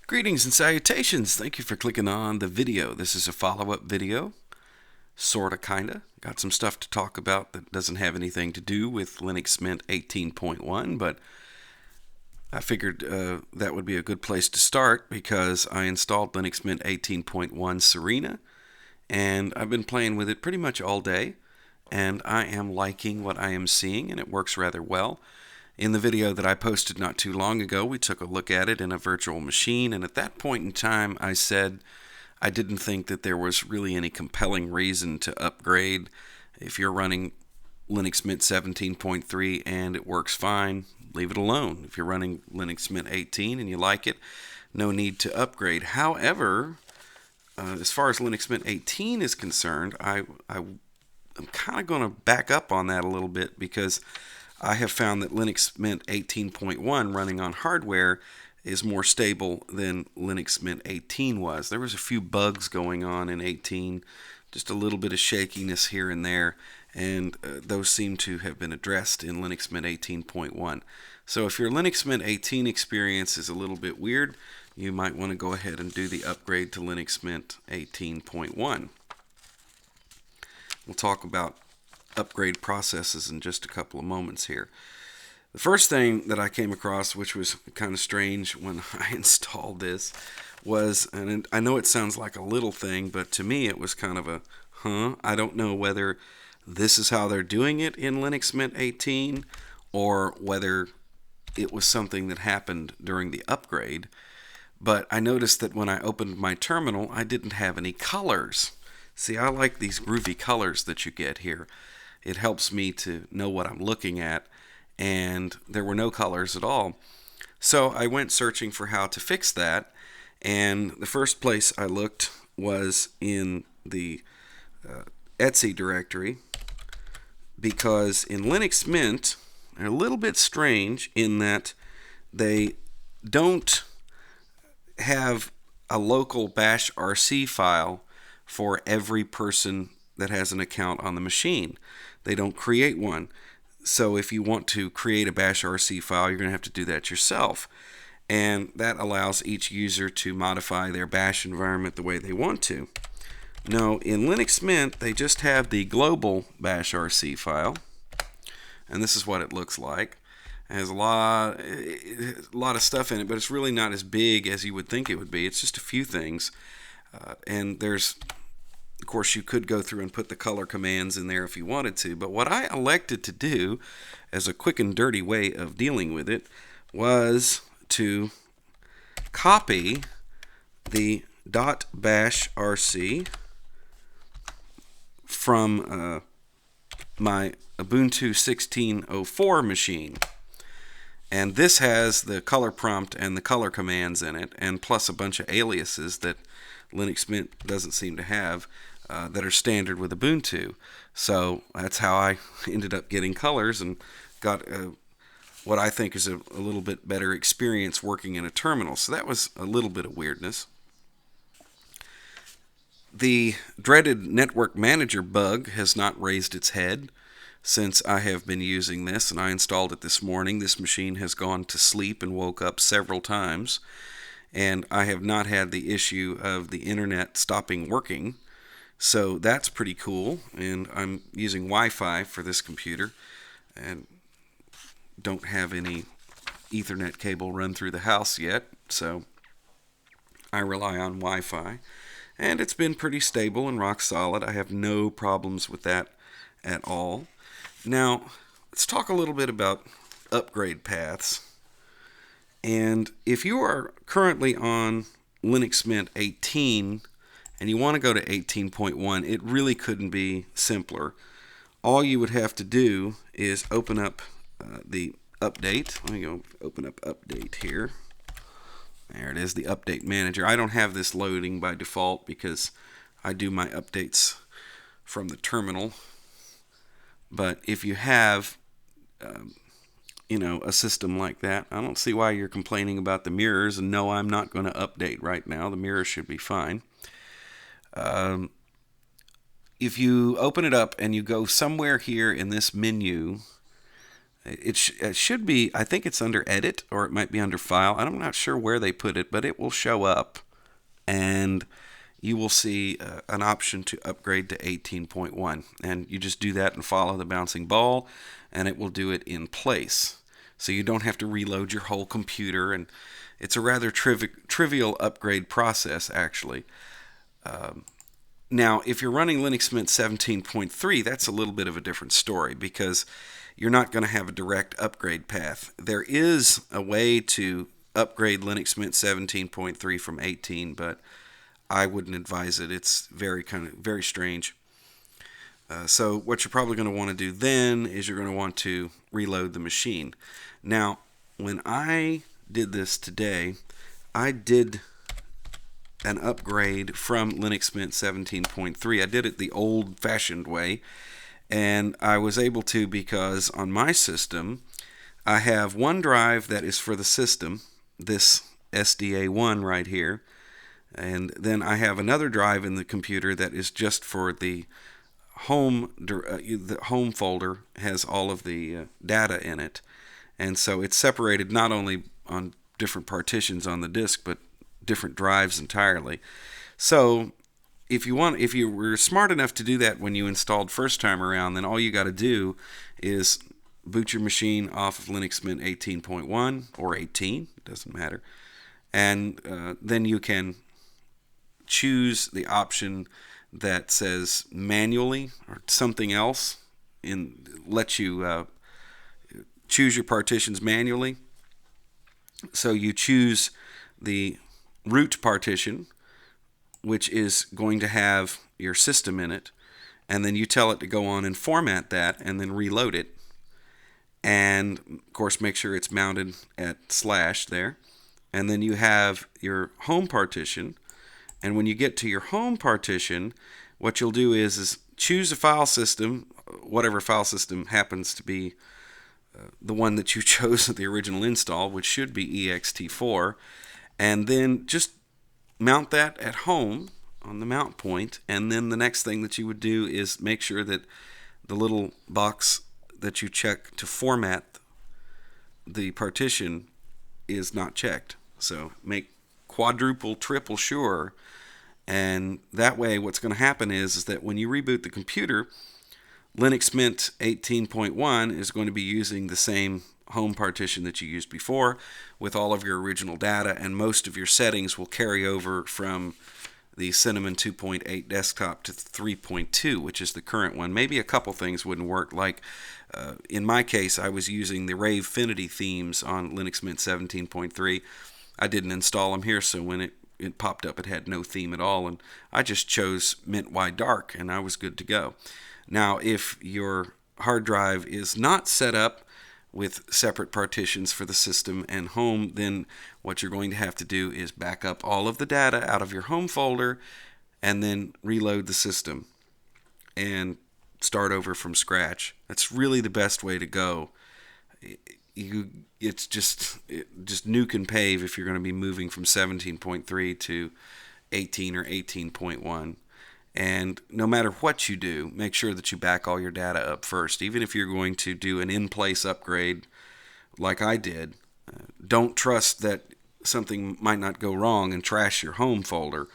Greetings and salutations. Thank you for clicking on the video. This is a follow-up video. Sorta, kinda. Got some stuff to talk about that doesn't have anything to do with Linux Mint 18.1, but I figured that would be a good place to start because I installed Linux Mint 18.1 Serena, and I've been playing with it pretty much all day, and I am liking what I am seeing, and it works rather well. In the video that I posted not too long ago, we took a look at it in a virtual machine, and at that point in time, I said I didn't think that there was really any compelling reason to upgrade. If you're running Linux Mint 17.3 and it works fine, leave it alone. If you're running Linux Mint 18 and you like it, no need to upgrade. However, as far as Linux Mint 18 is concerned, I'm kind of going to back up on that a little bit because I have found that Linux Mint 18.1 running on hardware is more stable than Linux Mint 18 was. There was a few bugs going on in 18, just a little bit of shakiness here and there, and those seem to have been addressed in Linux Mint 18.1. So if your Linux Mint 18 experience is a little bit weird, you might want to go ahead and do the upgrade to Linux Mint 18.1. We'll talk about upgrade processes in just a couple of moments here. The first thing that I came across, which was kind of strange when I installed this, was, and I know it sounds like a little thing, but to me it was kind of a, I don't know whether this is how they're doing it in Linux Mint 18 or whether it was something that happened during the upgrade. But I noticed that when I opened my terminal, I didn't have any colors. See, I like these groovy colors that you get here. It helps me to know what I'm looking at, and there were no colors at all. So I went searching for how to fix that, and the first place I looked was in the Etsy directory, because in Linux Mint, they're a little bit strange in that they don't have a local bash RC file for every person that has an account on the machine. They don't create one. So if you want to create a bash RC file, you're going to have to do that yourself. And that allows each user to modify their bash environment the way they want to. Now, in Linux Mint, they just have the global bash RC file. And this is what it looks like. It has a lot of stuff in it, but it's really not as big as you would think it would be. It's just a few things. And there's, of course, you could go through and put the color commands in there if you wanted to, but what I elected to do as a quick and dirty way of dealing with it was to copy the .bash rc from my Ubuntu 16.04 machine. And this has the color prompt and the color commands in it, and plus a bunch of aliases that Linux Mint doesn't seem to have that are standard with Ubuntu. So that's how I ended up getting colors and got what I think is a little bit better experience working in a terminal. So that was a little bit of weirdness. The dreaded network manager bug has not raised its head since I have been using this, and I installed it this morning. This machine has gone to sleep and woke up several times, and I have not had the issue of the internet stopping working. So that's pretty cool, and I'm using Wi-Fi for this computer and don't have any Ethernet cable run through the house yet, so I rely on Wi-Fi, and it's been pretty stable and rock solid. I have no problems with that at all. Now, let's talk a little bit about upgrade paths. And if you are currently on Linux Mint 18 and you want to go to 18.1, it really couldn't be simpler. All you would have to do is open up the update. Let me go open up update here. There it is, the update manager. I don't have this loading by default because I do my updates from the terminal. But if you have a system like that, I don't see why you're complaining about the mirrors. And no, I'm not going to update right now. The mirrors should be fine. If you open it up and you go somewhere here in this menu, It should be, I think it's under Edit, or it might be under File. I'm not sure where they put it, but it will show up, and you will see an option to upgrade to 18.1. And you just do that and follow the bouncing ball, and it will do it in place. So you don't have to reload your whole computer, and it's a rather trivial upgrade process, actually. Now, if you're running Linux Mint 17.3, that's a little bit of a different story, because you're not going to have a direct upgrade path. There is a way to upgrade Linux Mint 17.3 from 18, but I wouldn't advise it. It's very strange. So what you're probably going to want to do then is you're going to want to reload the machine. Now, when I did this today, I did an upgrade from Linux Mint 17.3. I did it the old-fashioned way, and I was able to because on my system, I have one drive that is for the system, this SDA1 right here, and then I have another drive in the computer that is just for the home. The home folder has all of the data in it, and so it's separated not only on different partitions on the disk, but different drives entirely. So if you were smart enough to do that when you installed first time around, then all you got to do is boot your machine off of Linux Mint 18.1 or 18, it doesn't matter, and then you can choose the option that says manually or something else, and let you choose your partitions manually. So you choose the root partition, which is going to have your system in it, and then you tell it to go on and format that and then reload it, and of course make sure it's mounted at / there, and then you have your home partition. And when you get to your home partition, what you'll do is choose a file system, whatever file system happens to be the one that you chose at the original install, which should be ext4, and then just mount that at home on the mount point. And then the next thing that you would do is make sure that the little box that you check to format the partition is not checked. So make quadruple, triple sure, and that way what's going to happen is that when you reboot the computer, Linux Mint 18.1 is going to be using the same home partition that you used before with all of your original data, and most of your settings will carry over from the Cinnamon 2.8 desktop to 3.2, which is the current one. Maybe a couple things wouldn't work, like in my case, I was using the Ravefinity themes on Linux Mint 17.3. I didn't install them here, so when it popped up, it had no theme at all, and I just chose Mint Wide Dark, and I was good to go. Now, if your hard drive is not set up with separate partitions for the system and home, then what you're going to have to do is back up all of the data out of your home folder and then reload the system and start over from scratch. That's really the best way to go. It's just nuke and pave if you're going to be moving from 17.3 to 18 or 18.1. And no matter what you do, make sure that you back all your data up first. Even if you're going to do an in-place upgrade like I did, don't trust that something might not go wrong and trash your home folder.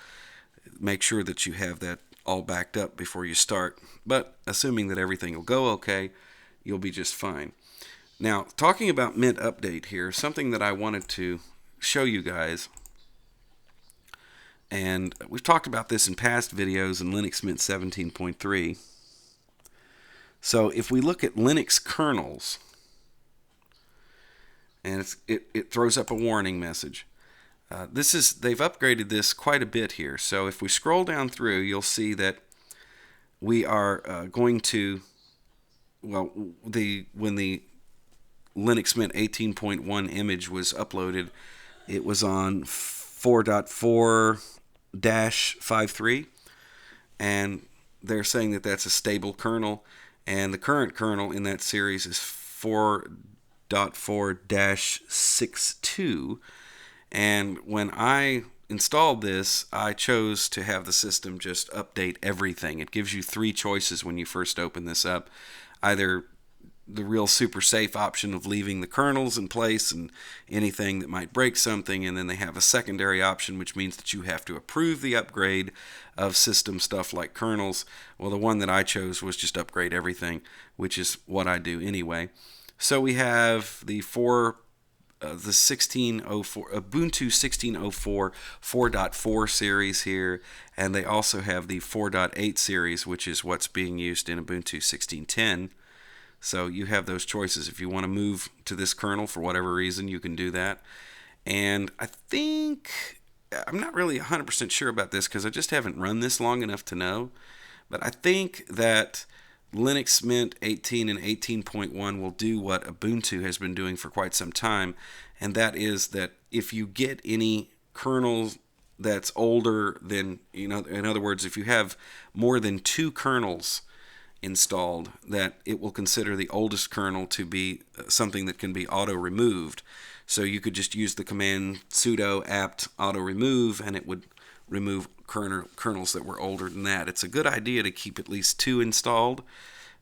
Make sure that you have that all backed up before you start. But assuming that everything will go okay, you'll be just fine. Now, talking about Mint Update here, something that I wanted to show you guys, and we've talked about this in past videos in Linux Mint 17.3. So if we look at Linux kernels, and it throws up a warning message. They've upgraded this quite a bit here. So if we scroll down through, you'll see that we are going to, well, when the Linux Mint 18.1 image was uploaded, it was on 4.4-53, and they're saying that that's a stable kernel, and the current kernel in that series is 4.4-62. And when I installed this, I chose to have the system just update everything. It gives you three choices when you first open this up. Either the real super safe option of leaving the kernels in place and anything that might break something, and then they have a secondary option, which means that you have to approve the upgrade of system stuff like kernels. Well, the one that I chose was just upgrade everything, which is what I do anyway. So we have the 1604 Ubuntu 1604 4.4 series here, and they also have the 4.8 series, which is what's being used in Ubuntu 1610. So you have those choices. If you want to move to this kernel for whatever reason, you can do that. And I think, I'm not really 100% sure about this because I just haven't run this long enough to know, but I think that Linux Mint 18 and 18.1 will do what Ubuntu has been doing for quite some time, and that is that if you get any kernel that's older than, in other words, if you have more than 2 kernels installed, that it will consider the oldest kernel to be something that can be auto-removed. So you could just use the command sudo apt auto-remove, and it would remove kernels that were older than that. It's a good idea to keep at least 2 installed,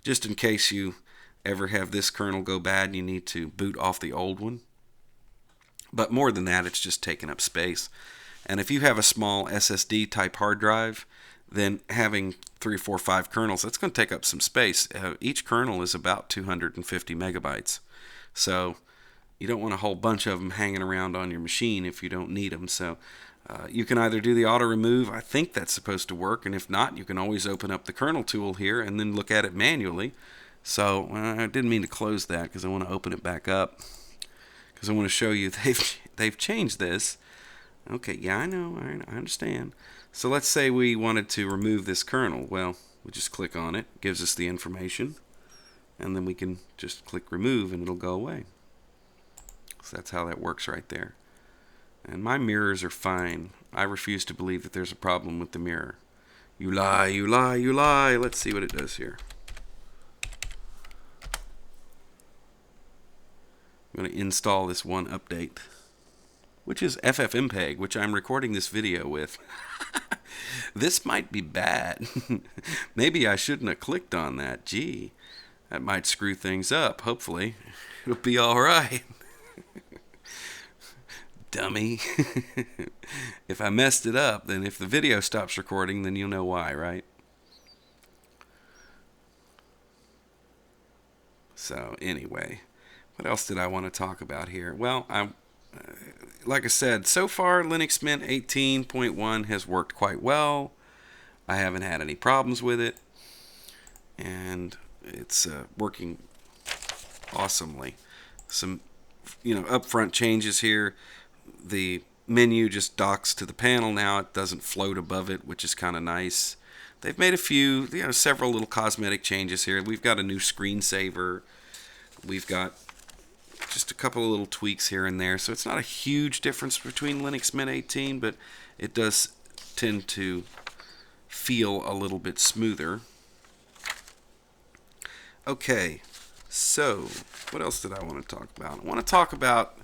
just in case you ever have this kernel go bad and you need to boot off the old one. But more than that, it's just taking up space. And if you have a small SSD type hard drive, then having 3, 4, 5 kernels, that's going to take up some space. Each kernel is about 250 megabytes. So you don't want a whole bunch of them hanging around on your machine if you don't need them. So you can either do the auto remove. I think that's supposed to work. And if not, you can always open up the kernel tool here and then look at it manually. So I didn't mean to close that because I want to open it back up, because I want to show you they've changed this. Okay, yeah, I know, I understand. So let's say we wanted to remove this kernel. Well, we just click on it, gives us the information, and then we can just click remove and it'll go away. So that's how that works right there. And my mirrors are fine. I refuse to believe that there's a problem with the mirror. You lie, you lie, you lie. Let's see what it does here. I'm going to install this one update, which is FFmpeg, which I'm recording this video with. This might be bad. Maybe I shouldn't have clicked on that. Gee, that might screw things up. Hopefully, it'll be all right. Dummy. If I messed it up, then if the video stops recording, then you'll know why, right? So anyway, what else did I want to talk about here? Well, like I said, so far Linux Mint 18.1 has worked quite well. I haven't had any problems with it, and it's working awesomely. Some, upfront changes here. The menu just docks to the panel now. It doesn't float above it, which is kind of nice. They've made a few, several little cosmetic changes here. We've got a new screensaver. We've got just a couple of little tweaks here and there. So it's not a huge difference between Linux Mint 18, but it does tend to feel a little bit smoother. Okay, so what else did I want to talk about? I want to talk about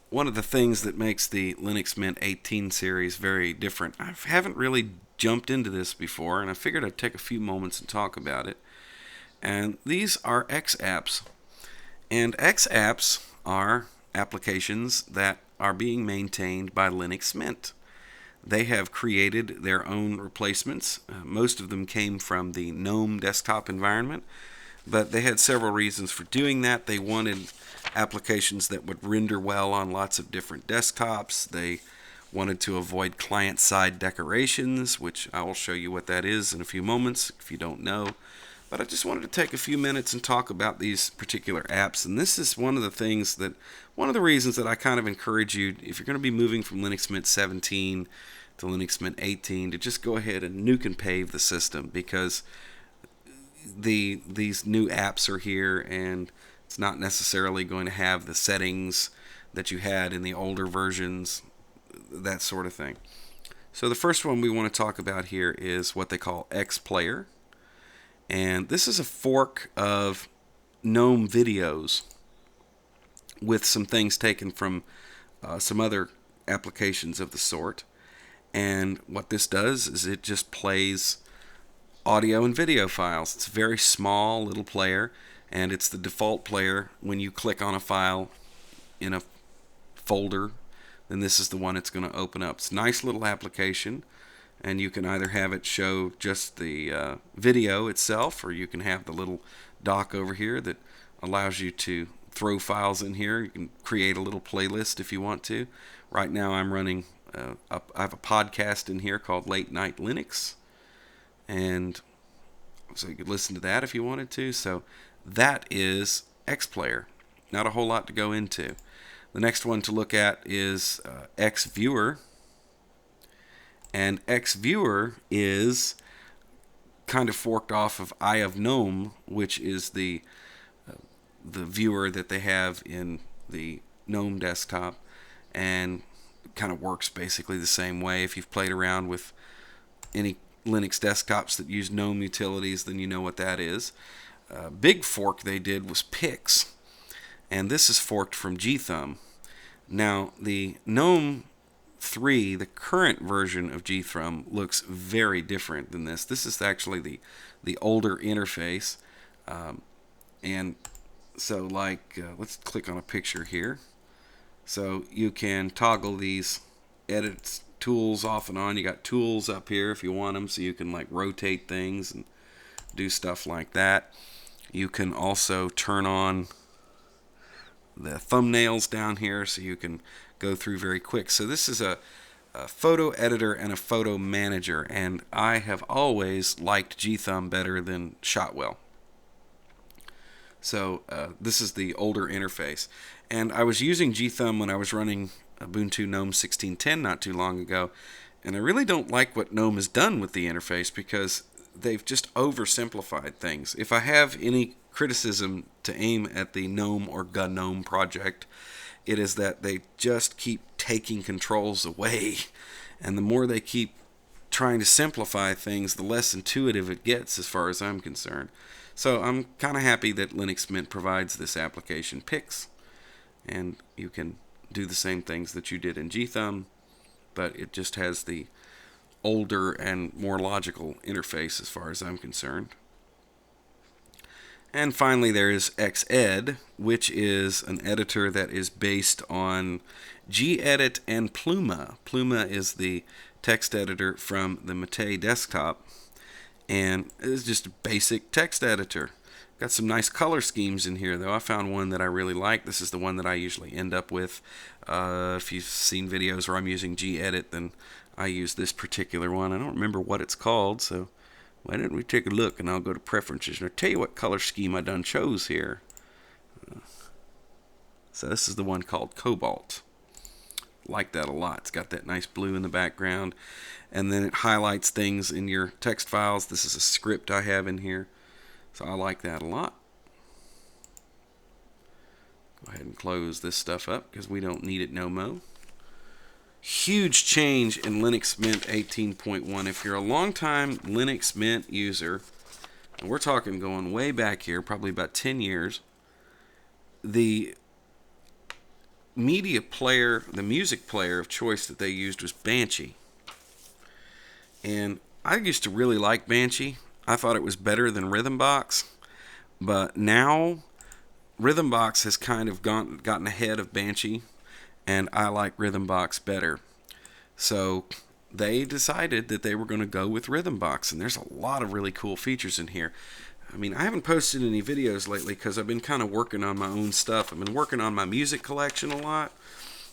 one of the things that makes the Linux Mint 18 series very different. I haven't really jumped into this before, and I figured I'd take a few moments and talk about it. And these are Xapps. And Xapps are applications that are being maintained by Linux Mint. They have created their own replacements. Most of them came from the GNOME desktop environment, but they had several reasons for doing that. They wanted applications that would render well on lots of different desktops. They wanted to avoid client-side decorations, which I will show you what that is in a few moments if you don't know. But I just wanted to take a few minutes and talk about these particular apps. And this is one of the reasons that I kind of encourage you, if you're going to be moving from Linux Mint 17 to Linux Mint 18, to just go ahead and nuke and pave the system, because these new apps are here, and it's not necessarily going to have the settings that you had in the older versions, that sort of thing. So the first one we want to talk about here is what they call XPlayer. And this is a fork of GNOME videos with some things taken from some other applications of the sort. And what this does is it just plays audio and video files. It's a very small little player, and it's the default player. When you click on a file in a folder, then this is the one it's going to open up. It's a nice little application, and you can either have it show just the video itself, or you can have the little dock over here that allows you to throw files in here. You can create a little playlist if you want to. Right now I'm running I have a podcast in here called Late Night Linux, and so you could listen to that if you wanted to. So that is XPlayer. Not a whole lot to go into. The next one to look at is XViewer, and XViewer is kind of forked off of Eye of Gnome, which is the viewer that they have in the GNOME desktop, and kind of works basically the same way. If you've played around with any Linux desktops that use GNOME utilities, then you know what that is. Big fork they did was Pix, and this is forked from gthumb. Now, the GNOME 3, the current version of gthumb, looks very different than this. This is actually the older interface, and so let's click on a picture here. So you can toggle these edit tools off and on. You got tools up here if you want them, so you can like rotate things and do stuff like that. You can also turn on the thumbnails down here, so you can go through very quick. So this is a photo editor and a photo manager, and I have always liked gthumb better than Shotwell. So this is the older interface, and I was using gthumb when I was running Ubuntu GNOME 16.10 not too long ago, and I really don't like what GNOME has done with the interface, because they've just oversimplified things. If I have any criticism to aim at the GNOME or GNOME project, it is that they just keep taking controls away, and the more they keep trying to simplify things, the less intuitive it gets as far as I'm concerned. So I'm kind of happy that Linux Mint provides this application Pix, and you can do the same things that you did in gthumb, but it just has the older and more logical interface as far as I'm concerned. And finally there is Xed, which is an editor that is based on gedit and Pluma. Pluma is the text editor from the Mate desktop, and it's just a basic text editor. Got some nice color schemes in here, though. I found one that I really like. This is the one that I usually end up with. If you've seen videos where I'm using gedit, then I use this particular one. I don't remember what it's called, so why don't we take a look, and I'll go to preferences, and I'll tell you what color scheme I done chose here. So this is the one called Cobalt. Like that a lot. It's got that nice blue in the background, and then it highlights things in your text files. This is a script I have in here, so I like that a lot. Go ahead and close this stuff up because we don't need it no more. Huge change in Linux Mint 18.1. If you're a long-time Linux Mint user, and we're talking going way back here, probably about 10 years, the media player, the music player of choice that they used was Banshee. And I used to really like Banshee. I thought it was better than Rhythmbox, but now Rhythmbox has kind of gotten ahead of Banshee, and I like Rhythmbox better. So they decided that they were going to go with Rhythmbox, and there's a lot of really cool features in here. I mean, I haven't posted any videos lately because I've been kind of working on my own stuff. I've been working on my music collection a lot,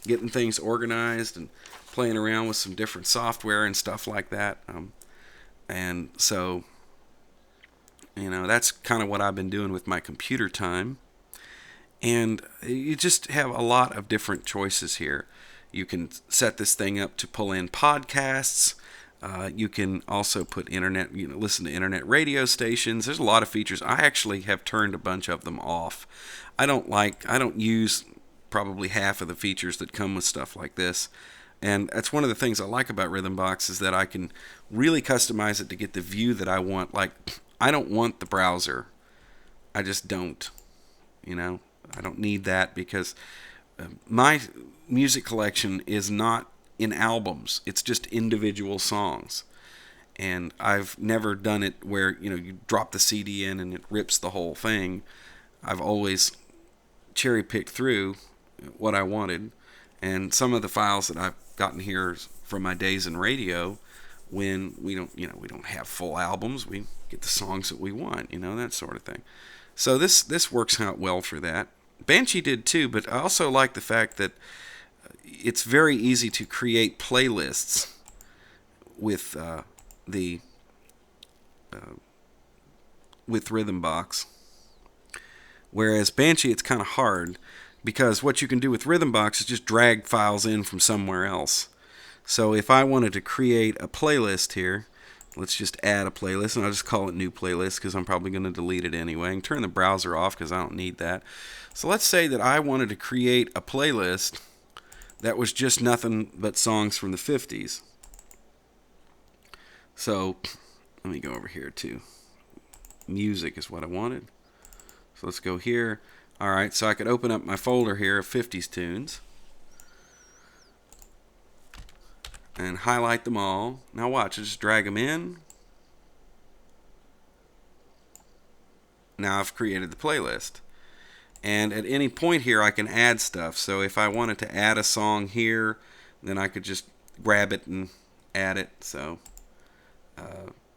getting things organized and playing around with some different software and stuff like that. And so, you know, that's kind of what I've been doing with my computer time. And you just have a lot of different choices here. You can set this thing up to pull in podcasts. You can also put internet, listen to internet radio stations. There's a lot of features. I actually have turned a bunch of them off. I don't use probably half of the features that come with stuff like this. And that's one of the things I like about Rhythmbox, is that I can really customize it to get the view that I want. Like, I don't want the browser. I just don't. I don't need that, because my music collection is not in albums. It's just individual songs. And I've never done it where, you drop the CD in and it rips the whole thing. I've always cherry picked through what I wanted, and some of the files that I've gotten here from my days in radio, when we don't have full albums, we get the songs that we want, that sort of thing. So this works out well for that. Banshee did too, but I also like the fact that it's very easy to create playlists with with Rhythmbox, whereas Banshee, it's kind of hard, because what you can do with Rhythmbox is just drag files in from somewhere else. So if I wanted to create a playlist here, let's just add a playlist, and I'll just call it new playlist because I'm probably going to delete it anyway, and turn the browser off because I don't need that. So let's say that I wanted to create a playlist that was just nothing but songs from the 50s. So let me go over here to music is what I wanted. So let's go here. Alright, so I could open up my folder here of 50s tunes and highlight them all. Now watch, I just drag them in. Now I've created the playlist. And at any point here I can add stuff. So if I wanted to add a song here, then I could just grab it and add it. So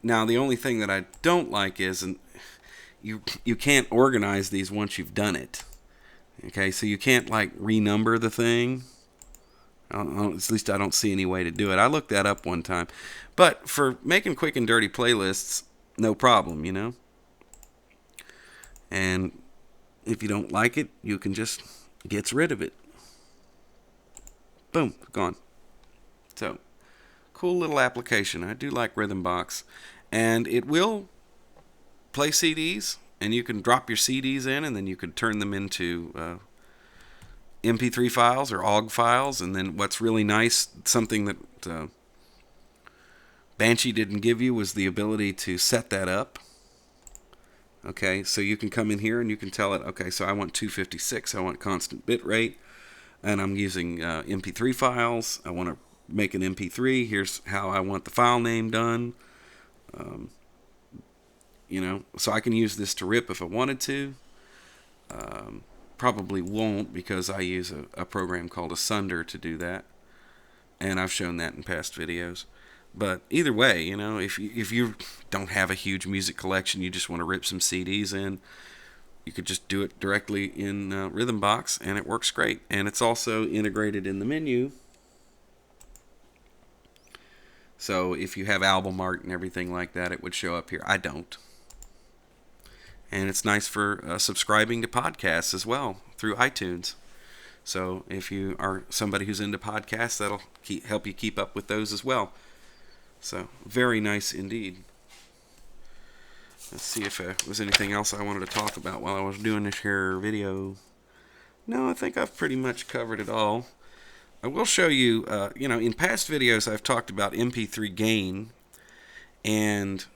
now the only thing that I don't like is you can't organize these once you've done it. Okay, so you can't like renumber the thing. At least I don't see any way to do it. I looked that up one time. But for making quick and dirty playlists, no problem, And if you don't like it, you can just get rid of it. Boom, gone. So, cool little application. I do like Rhythmbox. And it will play CDs, and you can drop your CDs in, and then you can turn them into MP3 files or OGG files. And then what's really nice, something that Banshee didn't give you, was the ability to set that up. Okay, so you can come in here and you can tell it, okay, so I want 256, I want constant bit rate, and I'm using MP3 files. I want to make an MP3. Here's how I want the file name done. So I can use this to rip if I wanted to. Probably won't, because I use a program called Asunder to do that, and I've shown that in past videos. But either way, if you don't have a huge music collection, you just want to rip some CDs in, you could just do it directly in Rhythmbox, and it works great. And it's also integrated in the menu. So if you have album art and everything like that, it would show up here. I don't. And it's nice for subscribing to podcasts as well through iTunes. So if you are somebody who's into podcasts, that'll help you keep up with those as well. So, very nice indeed. Let's see if there was anything else I wanted to talk about while I was doing this here video. No, I think I've pretty much covered it all. I will show you, in past videos I've talked about MP3 Gain, and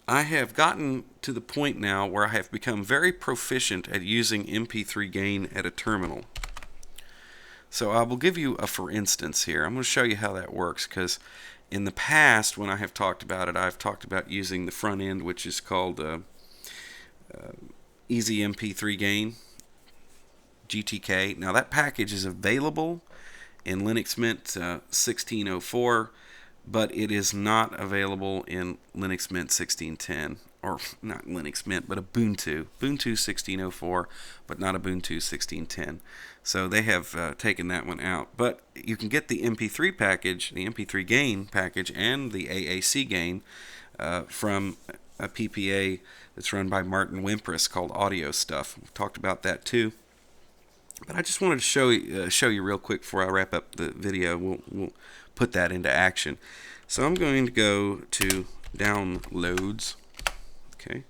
I have gotten to the point now where I have become very proficient at using MP3 Gain at a terminal. So I will give you a for instance here. I'm going to show you how that works, because in the past, when I have talked about it, I've talked about using the front end, which is called Easy MP3 Gain, GTK. Now that package is available in Linux Mint 1604, but it is not available in Linux Mint 1610. Or not Linux Mint, but Ubuntu 1604, but not Ubuntu 1610. So they have taken that one out. But you can get the MP3 package, the MP3 Gain package, and the AAC Gain from a PPA that's run by Martin Wimpress called Audio Stuff. We've talked about that too. But I just wanted to show you real quick before I wrap up the video. We'll put that into action. So I'm going to go to Downloads. Okay,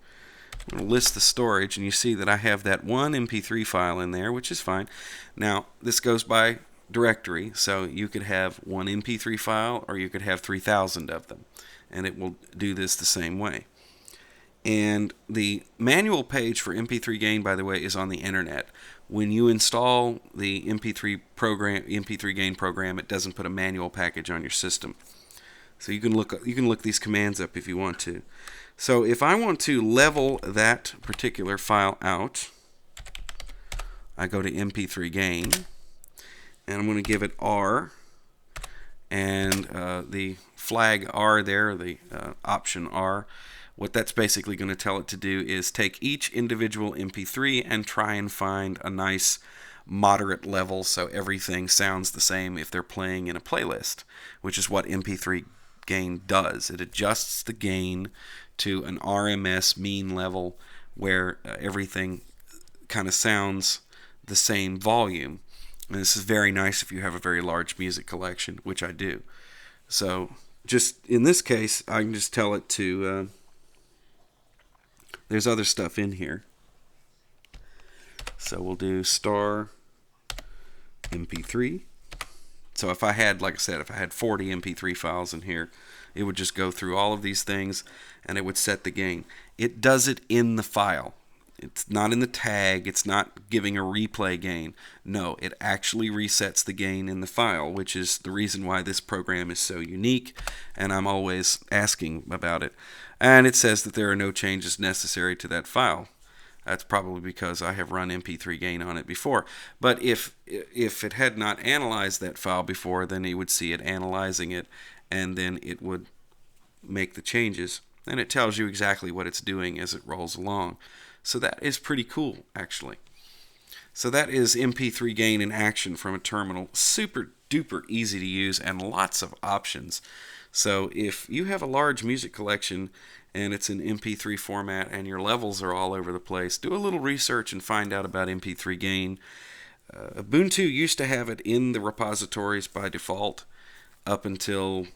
I'm going to list the storage, and you see that I have that one MP3 file in there, which is fine. Now, this goes by directory, so you could have one MP3 file, or you could have 3,000 of them, and it will do this the same way. And the manual page for MP3 Gain, by the way, is on the internet. When you install the MP3 Gain program, it doesn't put a manual package on your system. So you can look these commands up if you want to. So if I want to level that particular file out, I go to MP3 Gain, and I'm going to give it R, and the flag R there, the option R, what that's basically going to tell it to do is take each individual MP3 and try and find a nice moderate level so everything sounds the same if they're playing in a playlist, which is what MP3 Gain does. It adjusts the gain to an RMS mean level where everything kind of sounds the same volume. And this is very nice if you have a very large music collection, which I do. So just in this case, I can just tell it to, there's other stuff in here. So we'll do star MP3. So if I had, like I said, if I had 40 MP3 files in here, it would just go through all of these things and it would set the gain. It does it in the file. It's not in the tag. It's not giving a replay gain. No, it actually resets the gain in the file, which is the reason why this program is so unique, and I'm always asking about it. And it says that there are no changes necessary to that file. That's probably because I have run MP3 Gain on it before. But if it had not analyzed that file before, then you would see it analyzing it, and then it would make the changes. And it tells you exactly what it's doing as it rolls along. So that is pretty cool, actually. So that is MP3 Gain in action from a terminal. Super duper easy to use and lots of options. So if you have a large music collection and it's in MP3 format and your levels are all over the place, do a little research and find out about MP3 Gain. Ubuntu used to have it in the repositories by default up until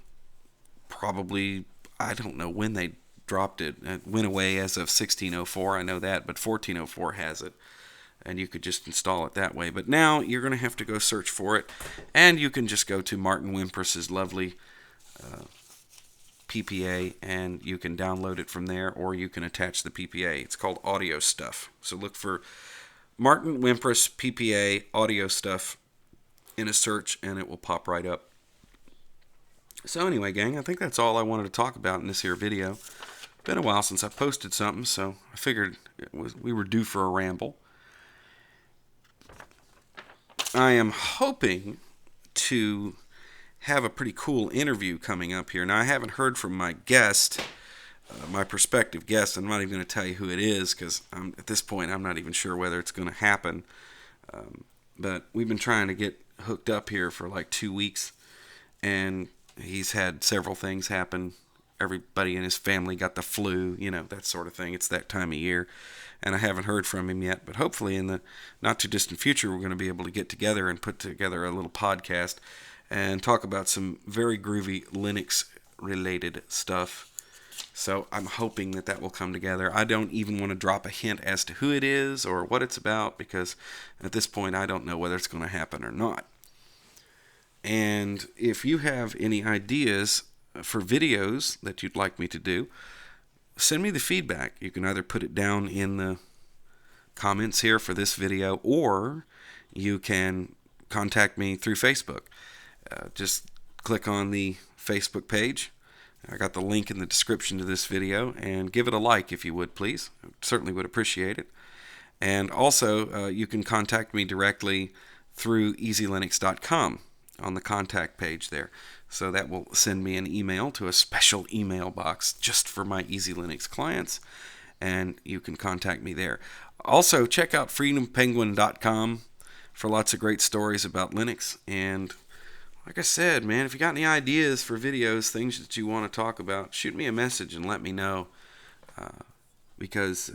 probably, I don't know when they dropped it. It went away as of 16.04, I know that, but 14.04 has it, and you could just install it that way. But now you're going to have to go search for it, and you can just go to Martin Wimpress's lovely PPA, and you can download it from there, or you can attach the PPA. It's called Audio Stuff. So look for Martin Wimpress PPA Audio Stuff in a search, and it will pop right up. So anyway, gang, I think that's all I wanted to talk about in this here video. Been a while since I posted something, so I figured we were due for a ramble. I am hoping to have a pretty cool interview coming up here. Now, I haven't heard from my guest, my prospective guest. I'm not even going to tell you who it is because at this point I'm not even sure whether it's going to happen. But we've been trying to get hooked up here for like 2 weeks, and he's had several things happen. Everybody in his family got the flu, you know, that sort of thing. It's that time of year, and I haven't heard from him yet. But hopefully in the not-too-distant future, we're going to be able to get together and put together a little podcast and talk about some very groovy Linux-related stuff. So I'm hoping that that will come together. I don't even want to drop a hint as to who it is or what it's about, because at this point I don't know whether it's going to happen or not. And if you have any ideas for videos that you'd like me to do, send me the feedback. You can either put it down in the comments here for this video, or you can contact me through Facebook. Just click on the Facebook page. I got the link in the description to this video, and give it a like if you would, please. I certainly would appreciate it. And also, you can contact me directly through easylinux.com on the contact page there. So that will send me an email to a special email box just for my Easy Linux clients, and you can contact me there. Also, check out freedompenguin.com for lots of great stories about Linux. And like I said, man, if you got any ideas for videos, things that you want to talk about, shoot me a message and let me know. Because,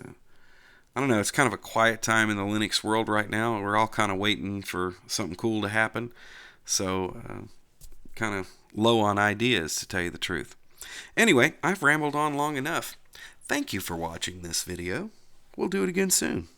I don't know, it's kind of a quiet time in the Linux world right now. We're all kind of waiting for something cool to happen. So, kind of low on ideas, to tell you the truth. Anyway, I've rambled on long enough. Thank you for watching this video. We'll do it again soon.